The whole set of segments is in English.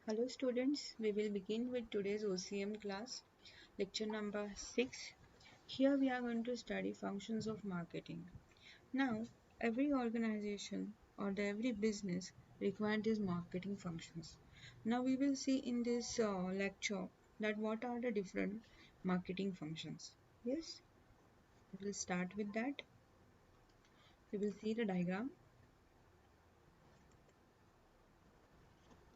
Hello students, we will begin with today's OCM class, lecture number 6. Here we are going to study functions of marketing. Now, every organization or every business requires these marketing functions. Now we will see in this lecture that what are the different marketing functions. Yes, we will start with that. We will see the diagram.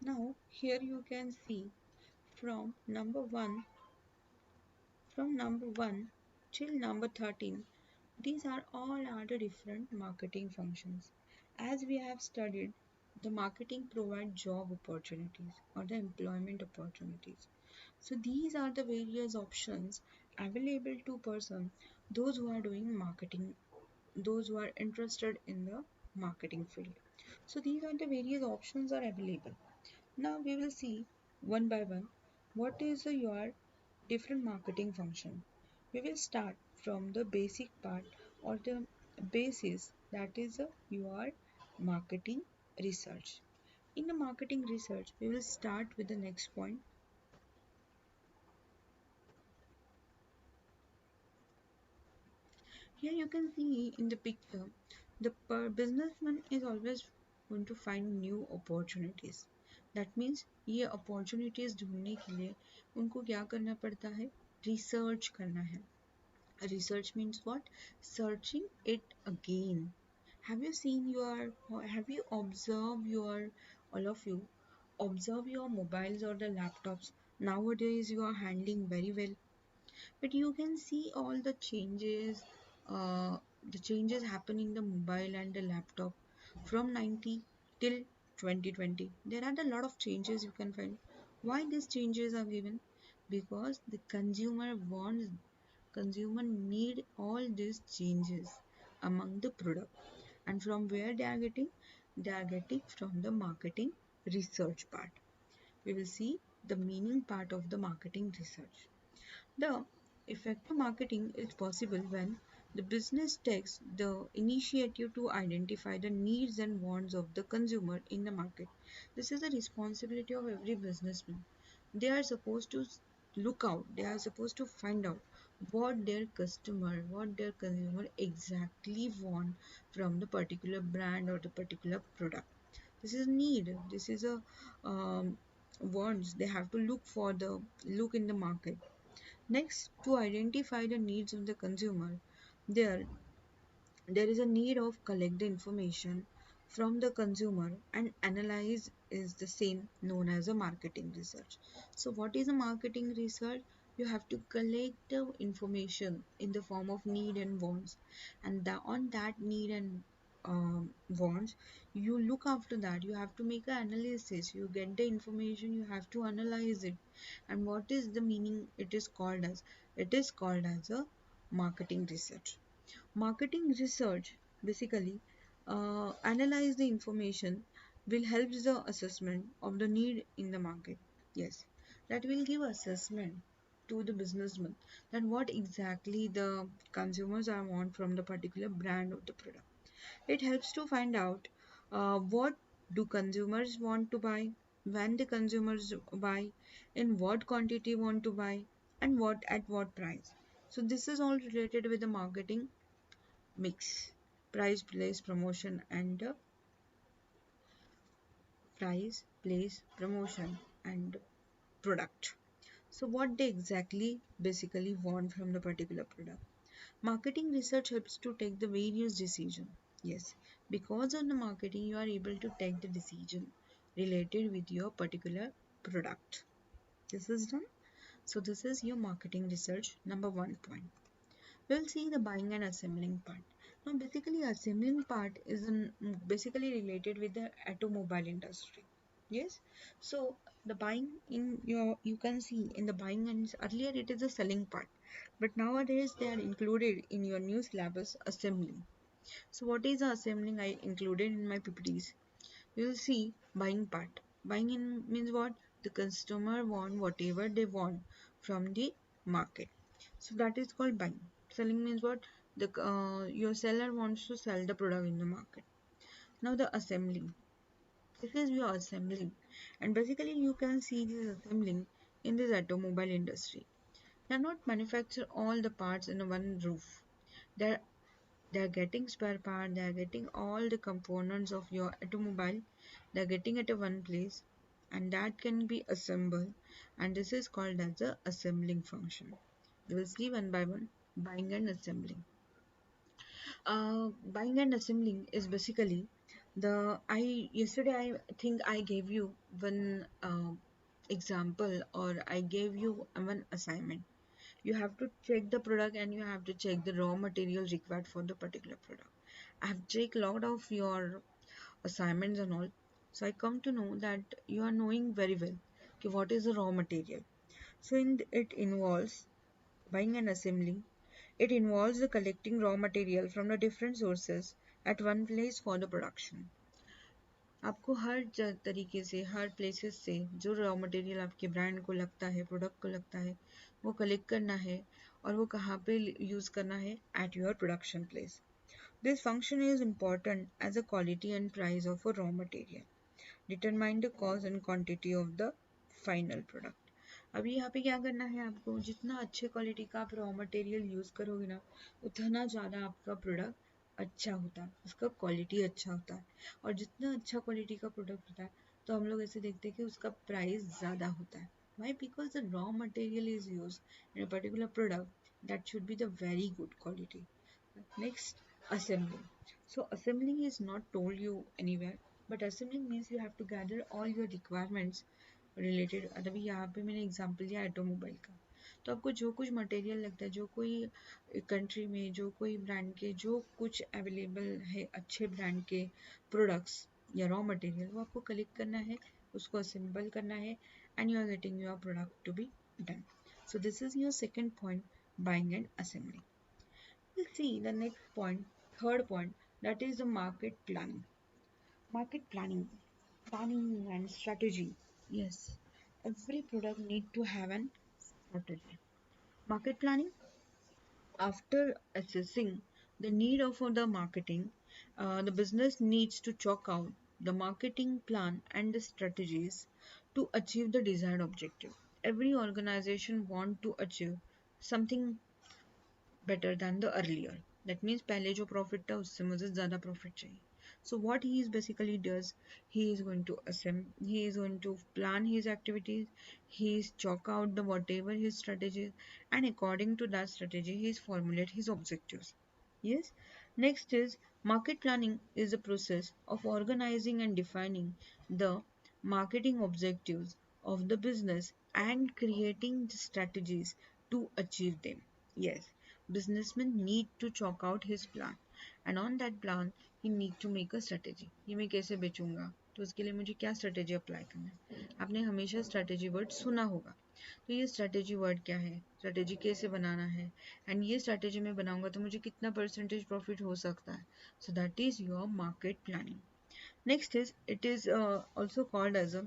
Now, here you can see from number 1 From number 1 till number 13, these are all other different marketing functions. As we have studied, the marketing provides job opportunities or the employment opportunities. So these are the various options available to person, those who are doing marketing, those who are interested in the marketing field. So these are the various options are available. Now we will see one by one what is your different marketing function. We will start from the basic part or the basis, that is your marketing research. In the marketing research, we will start with the next point. Here you can see in the picture, the businessman is always going to find new opportunities. That means ये opportunities ढूंढने के लिए उनको क्या करना पड़ता है? Research करना है. Research means what? Searching it again. Have you observed all of you, observe your mobiles or the laptops? Nowadays you are handling very well, but you can see all the changes happen in the mobile and the laptop from 90 till 2020. There are a lot of changes you can find. Why these changes are given? Because the consumer need all these changes among the product. And from where they are getting from the marketing research part. We will see the meaning part of the marketing research. The effective marketing is possible when the business takes the initiative to identify the needs and wants of the consumer in the market. This is the responsibility of every businessman. They are supposed to look out, they are supposed to find out what their consumer exactly want from the particular brand or the particular product. This is need, this is a wants. They have to look in the market. Next, to identify the needs of the consumer, there there is a need of collect the information from the consumer and analyze is the same known as a marketing research. So what is a marketing research? You have to collect the information in the form of need and wants, and on that need and wants, you look after that. You have to make an analysis. You get the information, you have to analyze it. And what is the meaning? It is called as a marketing research. Marketing research basically analyze the information will help the assessment of the need in the market. Yes, that will give assessment to the businessman that what exactly the consumers are want from the particular brand of the product. It helps to find out what do consumers want to buy, when the consumers buy, in what quantity want to buy, and what at what price. So this is all related with the marketing mix, price, place, promotion, and price, place, promotion, and product. So what they exactly basically want from the particular product. Marketing research helps to take the various decision. Yes, because of the marketing, you are able to take the decision related with your particular product. This is done. So this is your marketing research number 1 point. We'll see the buying and assembling part. Now, basically, assembling part is basically related with the automobile industry. Yes, so the buying in you can see in the buying, and earlier it is the selling part, but nowadays they are included in your new syllabus assembling. So what is the assembling I included in my PPTs? You will see buying part. Buying in means what? The customer want whatever they want from the market. So that is called buying. Selling means what? The your seller wants to sell the product in the market. Now the assembling. This is your assembling, and basically you can see this assembling in this automobile industry. They are not manufacture all the parts in one roof. They're they're getting spare part, they're getting all the components of your automobile, they're getting at a one place, and that can be assembled, and this is called as the assembling function. We will see one by one buying and assembling. Buying and assembling is basically the I yesterday I think I gave you one example, or I gave you one assignment. You have to check the product and you have to check the raw material required for the particular product. I have checked a lot of your assignments and all, so I come to know that you are knowing very well okay, what is the raw material. So it involves buying and assembling. It involves the collecting raw material from the different sources at one place for the production. आपको हर तरीके से हर places से जो raw material आपके brand को लगता है, product को लगता है, वो कलेक्ट करना है और वो कहाँ पे यूज़ करना है at your production place. This function is important as a quality and price of a raw material. Determine the cost and quantity of the final product. अभी यहाँ पे क्या करना है आपको, जितना अच्छे क्वालिटी का आप रॉ मटेरियल यूज़ करोगे ना, उतना ज़्यादा आपका प्रोडक्ट अच्छा होता है, उसका क्वालिटी अच्छा होता है, और जितना अच्छा क्वालिटी का प्रोडक्ट होता है तो हम लोग ऐसे देखते हैं कि उसका प्राइस ज़्यादा होता है. Why? Because the raw material is used in a particular product that should be the very good quality. Next, assembling. So assembling is not told you anywhere, but assembling means you have to gather all your requirements related. अभी यहाँ पे मैंने example दिया automobile का, तो आपको जो कुछ मटेरियल लगता है, जो कोई कंट्री में जो कोई ब्रांड के जो कुछ अवेलेबल है अच्छे ब्रांड के प्रोडक्ट्स या रॉ मटेरियल, वो आपको कलेक्ट करना है, उसको असेंबल करना है, and you are getting your product to be done. So this is your second point, buying and assembling. We'll see the next point, third point, that is the market planning. Market planning, planning and strategy. Yes, every product need to have an strategy. Market planning, after assessing the need of the marketing, the business needs to chalk out the marketing plan and the strategies to achieve the desired objective. Every organization want to achieve something better than the earlier. That means पहले जो profit था उससे मुझे ज़्यादा profit चाहिए. So what he is basically does, he is going to assemble, he is going to plan his activities, he is chalk out the whatever his strategies, and according to that strategy he is formulate his objectives. Yes. Next is market planning is the process of organizing and defining the marketing objectives of the business and creating the strategies to achieve them. Yes, businessman need to chalk out his plan, and on that plan he need to make a strategy. ये मैं कैसे बेचूंगा, तो उसके लिए मुझे क्या strategy apply करना है. आपने हमेशा स्ट्रेटेजी वर्ड सुना होगा, तो ये स्ट्रेटेजी वर्ड क्या है, स्ट्रेटेजी कैसे बनाना है, एंड ये स्ट्रेटेजी में बनाऊंगा तो मुझे कितना परसेंटेज प्रॉफिट हो सकता है. So that is your market planning. Next is it is also called as a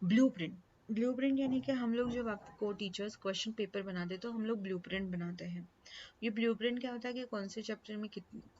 blueprint. Blueprint यानी कि हम लोग जब आपको टीचर्स क्वेश्चन पेपर बनाते हैं तो हम लोग ब्लूप्रिंट बनाते हैं. ये ब्लूप्रिंट क्या होता है कि कौन से चैप्टर में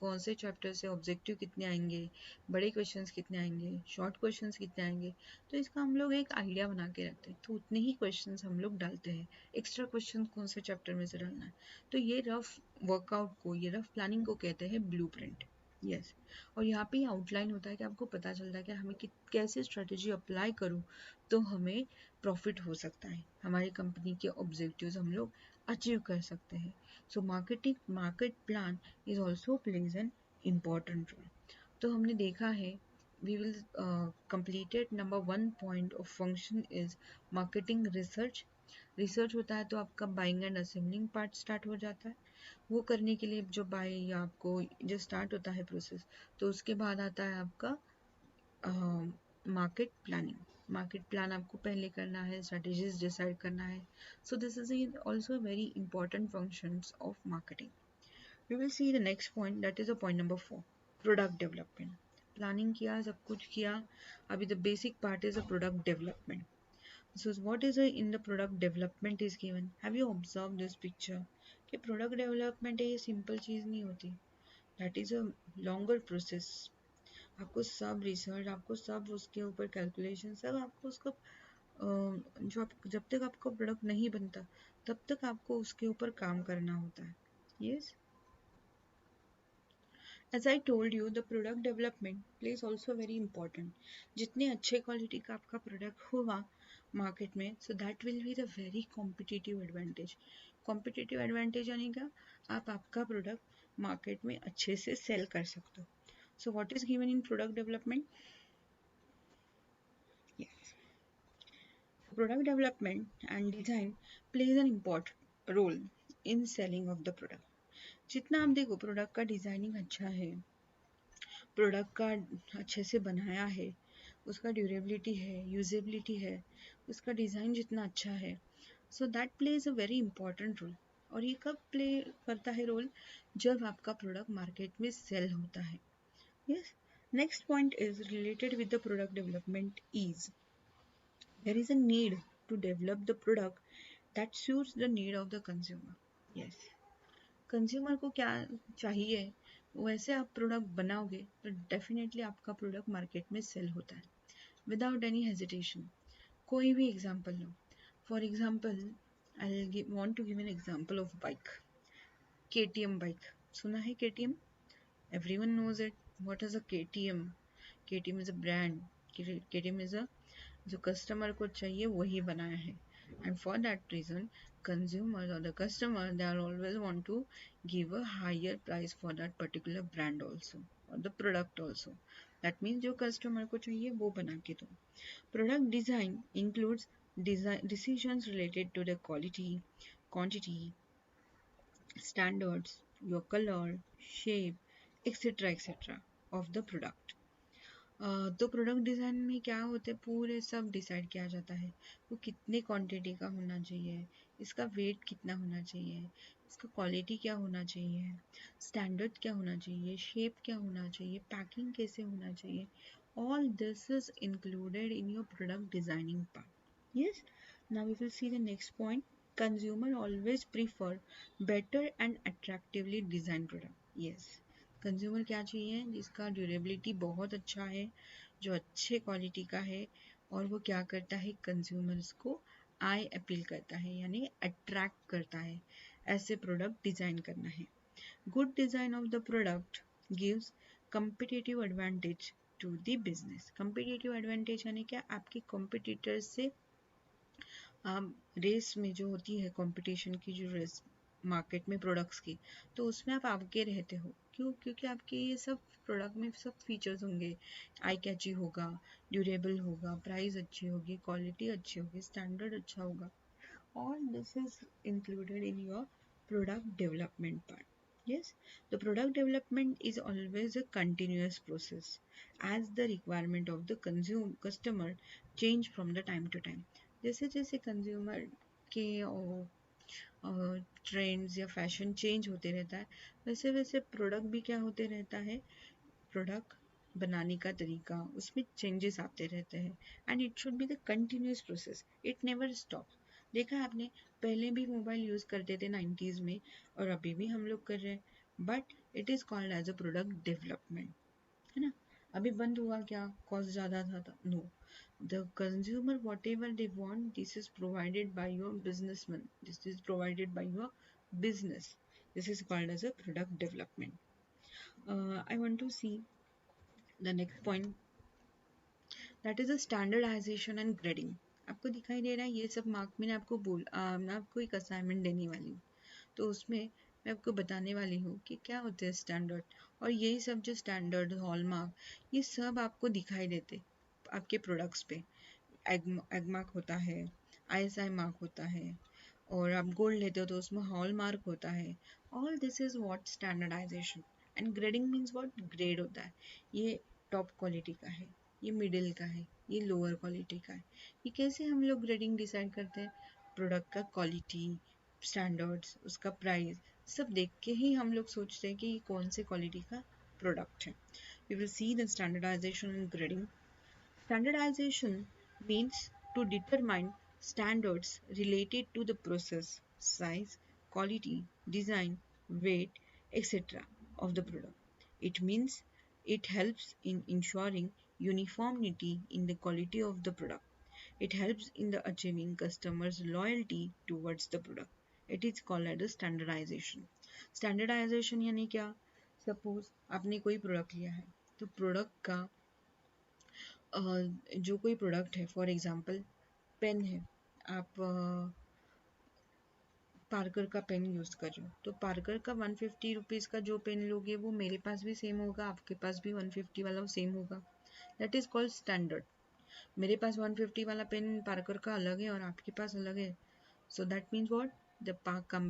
कौन से चैप्टर से ऑब्जेक्टिव कितने आएंगे, बड़े क्वेश्चंस कितने आएंगे, शॉर्ट क्वेश्चंस कितने आएंगे, तो इसका हम लोग एक आइडिया बना के रखते हैं, तो उतने ही क्वेश्चंस हम लोग डालते हैं. एक्स्ट्रा क्वेश्चन कौन से चैप्टर में से डालना है, तो ये रफ वर्कआउट को, ये रफ प्लानिंग को कहते हैं ब्लूप्रिंट. यस. और यहाँ पे आउटलाइन होता है कि आपको पता चलता है कि हमें कैसे स्ट्रेटेजी अप्लाई करूँ तो हमें प्रॉफिट हो सकता है, हमारी कंपनी के ऑब्जेक्टिव्स हम लोग अचीव कर सकते हैं. So market plan is also plays an important role. तो हमने देखा है, we will completed number 1 point of function is marketing research. Research होता है तो आपका buying and assembling part start हो जाता है. वो करने के लिए जो बाय या आपको जो स्टार्ट होता है प्रोसेस, तो उसके बाद आता है आपका मार्केट प्लानिंग. मार्केट प्लान आपको पहले करना है, स्ट्रेटेजीज डिसाइड करना है. So this is also very important functions of marketing. We will see the next point, that is a point number 4, product development. Planning किया, सब कुछ किया, अभी the basic part is a product development. So what is in the product development is given. Have you observed this picture? कि product development है, ये simple चीज़ नहीं होती. That is a longer process. आपको सब रिसर्च, आपको सब उसके ऊपर कैलकुलेशन, सब आपको उसको जो आप जब तक आपका प्रोडक्ट नहीं बनता तब तक आपको उसके ऊपर काम करना होता है. Yes. As I told you, the product development plays also very important. जितने अच्छे क्वालिटी का आपका प्रोडक्ट होगा मार्केट में, so that will be the very competitive advantage. Competitive advantage यानी क्या, आप आपका प्रोडक्ट मार्केट में अच्छे से सेल कर सकते हो. So what is given in product development? Yes. Product development and design plays an important role in selling of the product. जितना आप देखो प्रोडक्ट का डिजाइनिंग अच्छा है, प्रोडक्ट का अच्छे से बनाया है, उसका ड्यूरेबिलिटी है, यूजेबिलिटी है, उसका डिज़ाइन जितना अच्छा है, so that plays a very important role. और ये कब प्ले करता है रोल? जब आपका प्रोडक्ट मार्केट में सेल होता है. Yes. Next point is related with the product development is there is a need to develop the product that suits the need of the consumer. Yes. Consumer को क्या चाहिए वैसे आप प्रोडक्ट बनाओगे तो डेफिनेटली आपका प्रोडक्ट मार्केट में sale होता है विदाउट एनी हेजिटेशन. कोई भी एग्जांपल लो. For example I want to give an example of bike. KTM bike सुना है? KTM, everyone knows it. What is a KTM? KTM is a brand. KTM is a, जो customer को चाहिए वही बनाया है. And for that reason, consumers or the customer, they are always want to give a higher price for that particular brand also or the product also. That means जो customer को चाहिए वो बना के दो. Product design includes decisions related to the quality, quantity, standards, your color, shape, etc. etc. of the product. तो product design में क्या होते हैं, पूरे सब डिसाइड किया जाता है. वो कितने क्वांटिटी का होना चाहिए, इसका वेट कितना होना चाहिए, इसका क्वालिटी क्या होना चाहिए, स्टैंडर्ड क्या होना चाहिए, शेप क्या होना चाहिए, पैकिंग कैसे होना चाहिए. All this is included in your product designing part. Yes. Now we will see the next point. Consumer always prefer better and attractively designed product. Yes. Consumer क्या चाहिए? जिसका ड्यूरेबिलिटी बहुत अच्छा है, जो अच्छे क्वालिटी का है, और वो क्या करता है, कंज्यूमर्स को आई अपील करता है यानी अट्रैक्ट करता है. ऐसे प्रोडक्ट डिजाइन करना है. Good design of the product gives competitive advantage to the business. competitive advantage यानी क्या, आपके competitors से रेस में जो होती है कंपटीशन की, जो रेस मार्केट में प्रोडक्ट्स की, तो उसमें आप आगे रहते हो. क्यों? क्योंकि आपके ये सब प्रोडक्ट में सब फीचर्स होंगे, आई कैची होगा, ड्यूरेबल होगा, प्राइस अच्छी होगी, क्वालिटी अच्छी होगी, स्टैंडर्ड अच्छा होगा. All this is included in your product development part. Yes, the product development is always a continuous process as the requirement of the customer change from the time to time. जैसे जैसे consumer के trends या fashion change होते रहता है, वैसे वैसे product भी क्या होते रहता है, प्रोडक्ट बनाने का तरीका उसमें चेंजेस आते रहते हैं. And it should be the continuous process, it never stop. देखा आपने, पहले भी मोबाइल यूज करते थे 90s में, और अभी भी हम लोग कर रहे हैं, but it is called as a product development, है ना. अभी बंद हुआ क्या, कॉस्ट ज्यादा था? No. The consumer whatever they want, this is provided by your businessman, this is provided by your business. This is called as a product development. I want to see the next point, that is a standardization and grading. आपको दिखाई दे रहा है ये सब mark मैंने आपको मैं आपको एक असाइनमेंट देने वाली हूँ, तो उसमें मैं आपको बताने वाली हूँ कि क्या होते हैं स्टैंडर्ड. और यही सब जो स्टैंडर्ड, हॉलमार्क, ये सब आपको दिखाई देते आपके प्रोडक्ट्स पे. एग मार्क होता है, आईएसआई मार्क होता है, और आप गोल्ड लेते हो तो उसमें हॉल मार्क होता है. All this is what standardization. And grading means what, grade होता है. ये टॉप क्वालिटी का है, ये मिडिल का है, ये लोअर क्वालिटी का है. ये कैसे हम लोग ग्रेडिंग डिसाइड करते हैं? प्रोडक्ट का क्वालिटी, स्टैंडर्ड्स, उसका प्राइस, सब देख के ही हम लोग सोचते हैं कि ये कौन से क्वालिटी का प्रोडक्ट है. We will see the standardization and grading. Standardization means to determine standards related to the process, size, quality, design, weight, etc. of the product. It means It helps in ensuring uniformity in the quality of the product. It helps in the achieving customers' loyalty towards the product. It is called as standardization. Standardization यानी क्या? Suppose आपने कोई product लिया है, तो product का जो कोई प्रोडक्ट है, फॉर एग्जांपल पेन है, आप पार्कर का पेन यूज़ कर रहे हो, तो पार्कर का 150 रुपीज़ का जो पेन लोगे वो मेरे पास भी सेम होगा, आपके पास भी 150 वाला सेम होगा. That is called standard. मेरे पास 150 वाला पेन पार्कर का अलग है और आपके पास अलग है. So that means what? The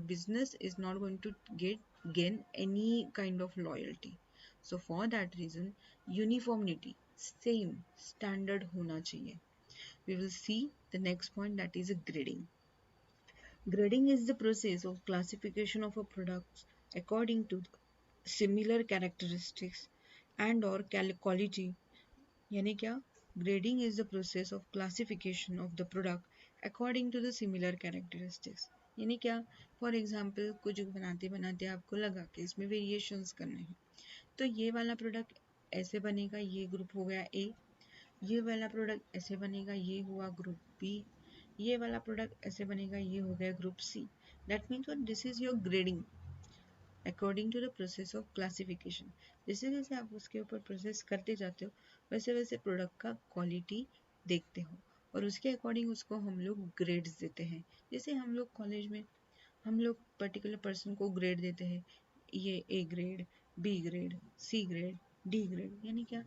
business is not going to gain any kind of loyalty. So for that reason, uniformity, same standard होना चाहिए. We will see the next point, that is grading. Grading is the process of classification of a product according to similar characteristics and or quality. यानी क्या? Grading is the process of classification of the product according to the similar characteristics. यानी क्या? For example, कुछ बनाते बनाते आपको लगा कि इसमें वेरिएशंस करने हैं, तो ये वाला प्रोडक्ट ऐसे बनेगा, ये ग्रुप हो गया ए. ये वाला प्रोडक्ट ऐसे बनेगा, ये हुआ ग्रुप बी. ये वाला प्रोडक्ट ऐसे बनेगा, ये हो गया group C. That means what? This is your grading according to the process of classification. जैसे जैसे आप उसके ऊपर प्रोसेस करते जाते हो, वैसे वैसे प्रोडक्ट का क्वालिटी देखते हो और उसके अकॉर्डिंग उसको हम लोग ग्रेड्स देते हैं. जैसे हम लोग कॉलेज में हम लोग पर्टिकुलर पर्सन को ग्रेड देते हैं, ये A grade, B grade, C grade, D grade. यानी क्या?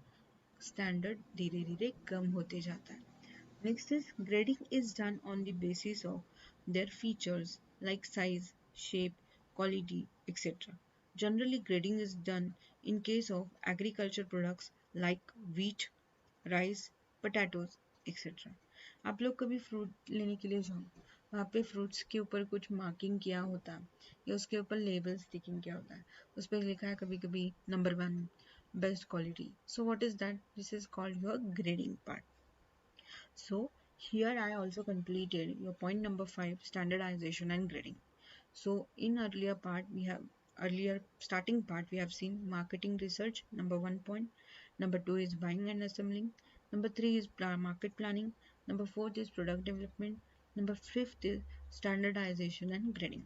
स्टैंडर्ड धीरे धीरे कम होते जाता है. Next is grading is done on the basis of their features like size, shape, quality, etc. Generally, grading is done in case of agriculture products like wheat, rice, potatoes, etc. आप लोग कभी fruit लेने के लिए जाओ, वहाँ पे fruits के ऊपर कुछ मार्किंग किया होता है या उसके ऊपर लेबल स्टिकिंग किया होता है, उस पर लिखा है कभी कभी number 1 best quality. So what is that? This is called your grading part. So here I also completed your point number 5, standardization and grading. So in earlier starting part we have seen marketing research, number 1 point. Number 2 is buying and assembling. Number 3 is market planning. Number 4 is product development. Number 5 is standardization and grading.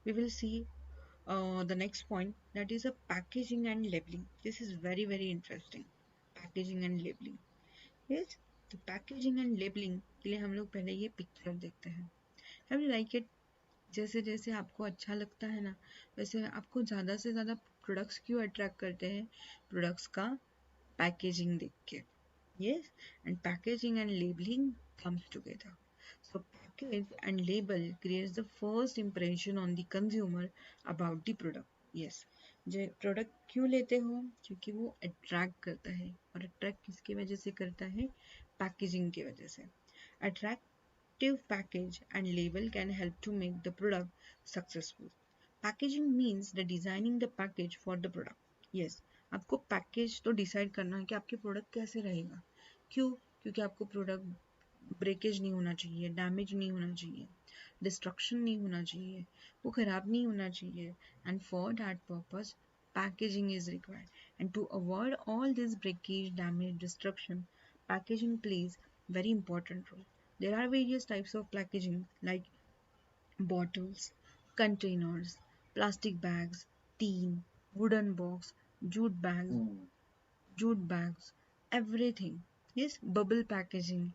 We will see the next point, that is a packaging and labeling. This is very interesting. Packaging and labeling. Yes, तो packaging and labelling के लिए हम लोग पहले ये picture देखते हैं. Have you like it? जैसे जैसे आपको अच्छा लगता है ना, वैसे आपको ज़्यादा से ज़्यादा प्रोडक्ट्स क्यों अट्रैक्ट करते हैं? प्रोडक्ट्स का पैकेजिंग देख के. Yes, and packaging and labeling comes together. So package and label creates the first impression on the consumer about the product. Yes, जो प्रोडक्ट क्यों लेते हो? क्योंकि वो अट्रैक्ट करता है, और अट्रैक्ट किसकी वजह से करता है? पैकेजिंग की वजह से. Attractive package and label can help to make the product successful. Packaging means the designing the package for the product. Yes, आपको पैकेज तो डिसाइड करना है कि आपके प्रोडक्ट कैसे रहेगा. क्यों? क्योंकि आपको प्रोडक्ट ब्रेकेज नहीं होना चाहिए, डैमेज नहीं होना चाहिए, डिस्ट्रक्शन नहीं होना चाहिए, वो खराब नहीं होना चाहिए. And for that purpose packaging is required, and to avoid all this breakage, damage, destruction, packaging plays very important role. There are various types of packaging like bottles, containers, plastic bags, tin, wooden box, jute bags, jute bags, everything. Yes, bubble packaging.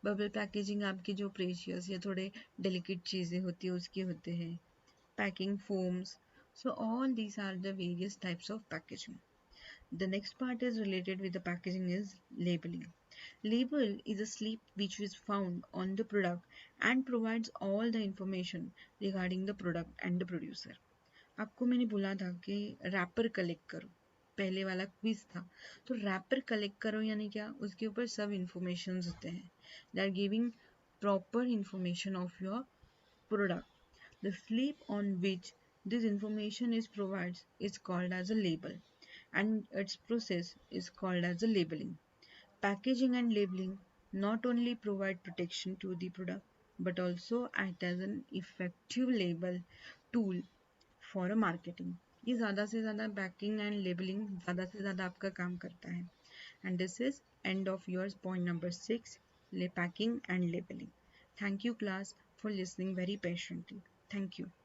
Bubble packaging आपकी जो precious या थोड़े delicate चीज़ें होती है उसकी होते हैं. Packing foams. So all these are the various types of packaging. The next part is related with the packaging is labeling. Label is a slip which is found on the product and provides all the information regarding the product and the producer. आपको मैंने बोला था कि wrapper collect करो, पहले वाला quiz था. तो रैपर कलेक्ट करो यानी क्या? उसके ऊपर सब इंफॉर्मेशन होते हैं. They are giving proper information of your product. The slip on which this information is provided is called as a label, and its process is called as a labeling. Packaging and labeling not only provide protection to the product but also act as an effective label tool for a marketing. ये ज़्यादा से ज़्यादा packing and labelling ज़्यादा से ज़्यादा आपका काम करता है. And this is end of yours point number 6, packing and labeling. Thank you class for listening very patiently. Thank you.